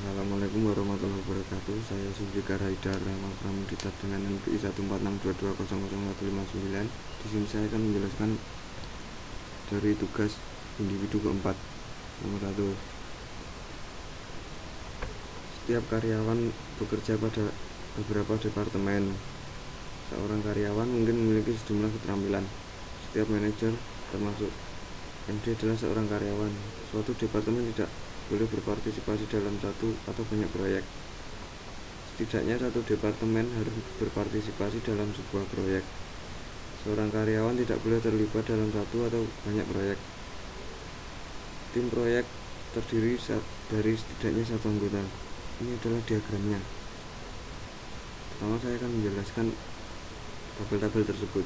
Assalamualaikum warahmatullahi wabarakatuh. Saya Subjika Haidar Rahma Pramudita dengan NPI 146220015. Di sini saya akan menjelaskan dari tugas individu keempat. Nomor 1. Setiap karyawan bekerja pada beberapa departemen. Seorang karyawan mungkin memiliki sejumlah keterampilan. Setiap manajer, termasuk MD, adalah seorang karyawan. Suatu departemen tidak boleh berpartisipasi dalam satu atau banyak proyek. Setidaknya satu departemen harus berpartisipasi dalam sebuah proyek. Seorang karyawan tidak boleh terlibat dalam satu atau banyak proyek. Tim proyek terdiri dari setidaknya satu anggota. Ini adalah diagramnya. Pertama saya akan menjelaskan tabel-tabel tersebut.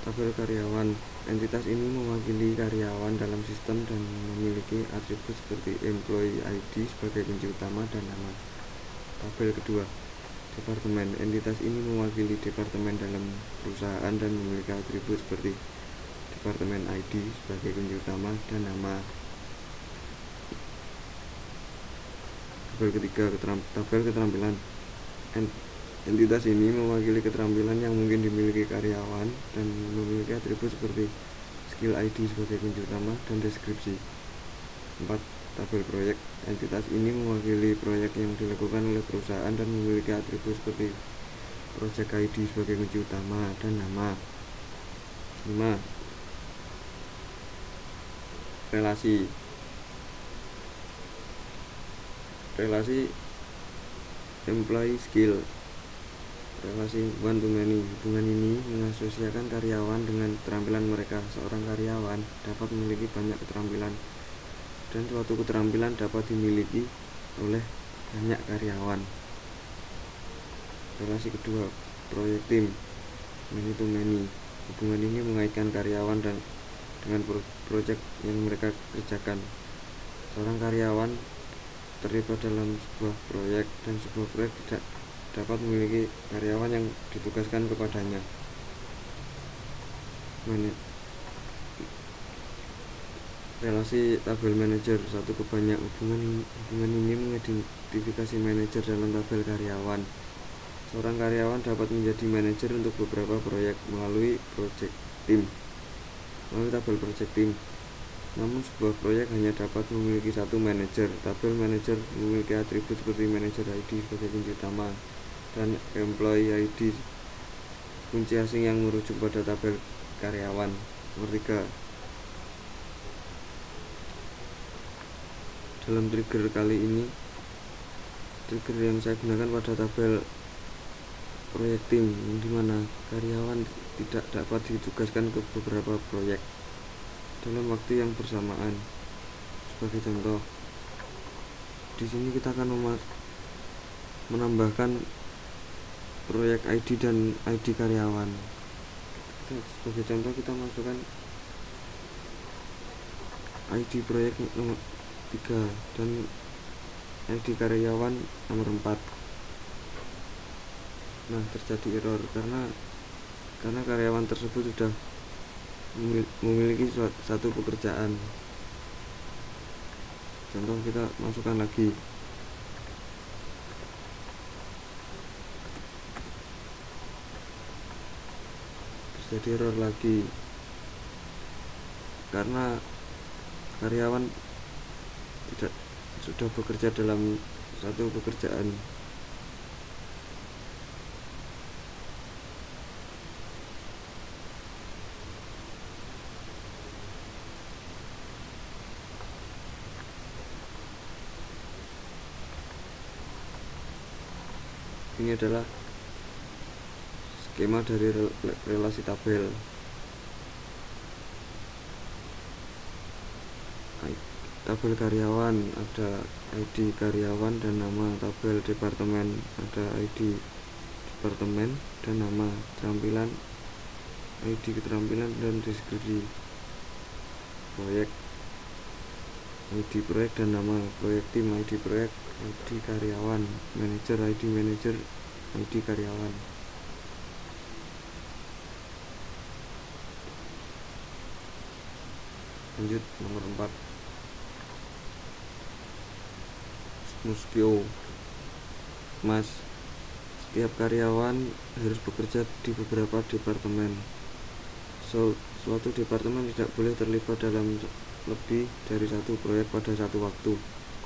Tabel karyawan. Entitas ini mewakili karyawan dalam sistem dan memiliki atribut seperti employee ID sebagai kunci utama dan nama. Tabel kedua. Departemen. Entitas ini mewakili departemen dalam perusahaan dan memiliki atribut seperti departemen ID sebagai kunci utama dan nama. Tabel ketiga. Tabel keterampilan. Entitas ini mewakili keterampilan yang mungkin dimiliki karyawan dan memiliki atribut seperti skill ID sebagai kunci utama dan deskripsi. 4. Tabel proyek. Entitas ini mewakili proyek yang dilakukan oleh perusahaan dan memiliki atribut seperti project ID sebagai kunci utama dan nama. 5. Relasi. Employee skill. Relasi one to many. Hubungan ini mengasosiasikan karyawan dengan keterampilan mereka. Seorang karyawan dapat memiliki banyak keterampilan dan suatu keterampilan dapat dimiliki oleh banyak karyawan. Relasi kedua, proyek tim, many to many. Hubungan ini mengaitkan karyawan dengan proyek yang mereka kerjakan. Seorang karyawan terlibat dalam sebuah proyek dan sebuah proyek tidak dapat memiliki karyawan yang ditugaskan kepadanya. Relasi tabel manajer, satu ke banyak. Hubungan ini mengidentifikasi manajer dalam tabel karyawan. Seorang karyawan dapat menjadi manajer untuk beberapa proyek melalui tabel project team. Namun sebuah proyek hanya dapat memiliki satu manajer. Tabel manajer memiliki atribut seperti manajer ID sebagai kunci utama dan employee ID kunci asing yang merujuk pada tabel karyawan. Nomor 3. Dalam trigger kali ini, trigger yang saya gunakan pada tabel proyek tim, di mana karyawan tidak dapat ditugaskan ke beberapa proyek dalam waktu yang bersamaan. Sebagai contoh, di sini kita akan menambahkan proyek ID dan ID karyawan. Sebagai contoh kita masukkan ID proyek nomor 3 dan ID karyawan nomor 4. Nah, terjadi error karena karyawan tersebut sudah memiliki satu pekerjaan. Contoh kita masukkan lagi. Terjadi error lagi karena karyawan tidak sudah bekerja dalam satu pekerjaan. Ini adalah skema dari relasi tabel. Tabel karyawan ada ID karyawan dan nama. Tabel departemen ada ID departemen dan nama. Keterampilan ID keterampilan dan deskripsi. Proyek ID proyek dan nama. Proyek tim ID proyek ID karyawan. Manajer ID manajer ID karyawan. Lanjut nomor 4. Muskio. Mas, setiap karyawan harus bekerja di beberapa departemen. Suatu departemen tidak boleh terlibat dalam lebih dari satu proyek pada satu waktu.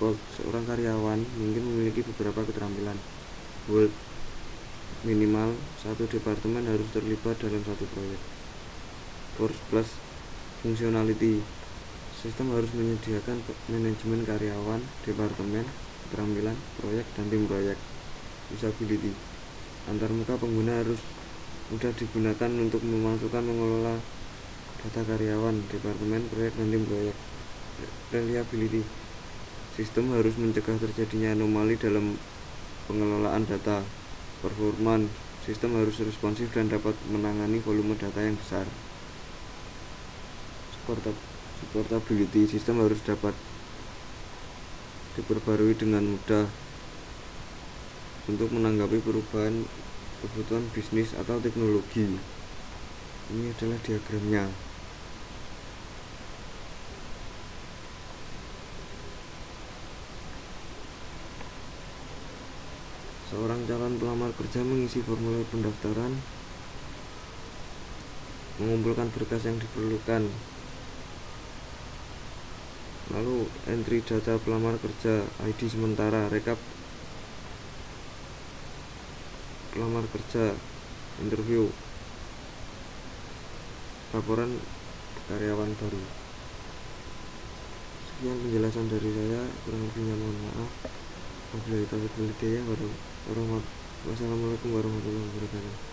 Gold, seorang karyawan mungkin memiliki beberapa keterampilan. Gold, minimal satu departemen harus terlibat dalam satu proyek. Force plus functionality, sistem harus menyediakan manajemen karyawan, departemen, keterampilan, proyek, dan tim proyek. Usability, antarmuka pengguna harus mudah digunakan untuk memasukkan mengelola data karyawan, departemen, proyek, dan tim proyek. Reliability, sistem harus mencegah terjadinya anomali dalam pengelolaan data. Performance, sistem harus responsif dan dapat menangani volume data yang besar. Supportability, sistem harus dapat diperbarui dengan mudah untuk menanggapi perubahan kebutuhan bisnis atau teknologi. Ini adalah diagramnya. Seorang calon pelamar kerja mengisi formulir pendaftaran, mengumpulkan berkas yang diperlukan, lalu entry data pelamar kerja, ID sementara, rekap pelamar kerja, interview, laporan karyawan baru. Sekian penjelasan dari saya, kurang lebihnya mohon maaf. Wassalamualaikum warahmatullahi wabarakatuh.